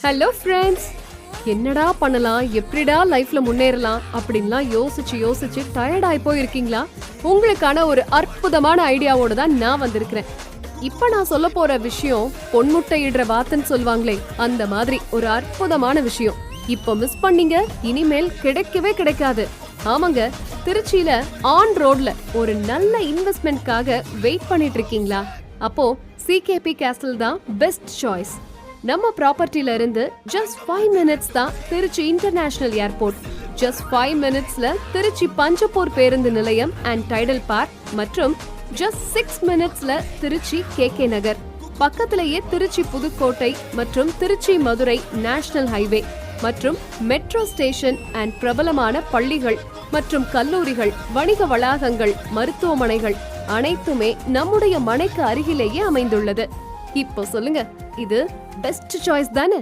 Hello friends, என்னடா பண்ணலாம், எப்படிடா லைஃப்ல முன்னேறலாம் அப்படின்லாம் யோசிச்சு டயர்ட் ஆகி போயிருக்கீங்களா? உங்களுக்கான ஒரு அற்புதமான ஐடியாவோட தான் நான் வந்திருக்கிறேன். இப்ப நான் சொல்ல போற விஷயம் பொன்முட்டையிடுற வாத்துன்னு சொல்லுவாங்களே, அந்த மாதிரி ஒரு அற்புதமான விஷயம். இப்போ மிஸ் பண்ணீங்க, இனிமேல் கிடைக்கவே கிடைக்காது. ஆமாங்க, திருச்சியில ஆன் ரோட்ல ஒரு நல்ல இன்வெஸ்ட்மெண்ட்காக வெயிட் பண்ணிட்டு இருக்கீங்களா? அப்போ சிகேபி கேஸ்டில் தான் பெஸ்ட் சாய்ஸ். நம்ம ப்ராப்பர்ட்டில இருந்து ஜஸ்ட் 5 மினிட்ஸ் தான் திருச்சி இன்டர்நேஷனல் ஏர்போர்ட். ஜஸ்ட் 5 மினிட்ஸ்ல திருச்சி பஞ்சப்பூர் பேருந்து நிலையம் அண்ட் டைடல் பார்க் மற்றும் ஜஸ்ட் 6 மினிட்ஸ்ல திருச்சி கேகே நகர். பக்கத்திலேயே திருச்சி புதுக்கோட்டை மற்றும் திருச்சி மதுரை நேஷனல் ஹைவே மற்றும் மெட்ரோ ஸ்டேஷன் அண்ட் பிரபலமான பள்ளிகள் மற்றும் கல்லூரிகள், வணிக வளாகங்கள், மருத்துவமனைகள் அனைத்துமே நம்முடைய மனைக்கு அருகிலேயே அமைந்துள்ளது. இப்போ சொல்லுங்க, இது பெஸ்ட் சாய்ஸ் தானே?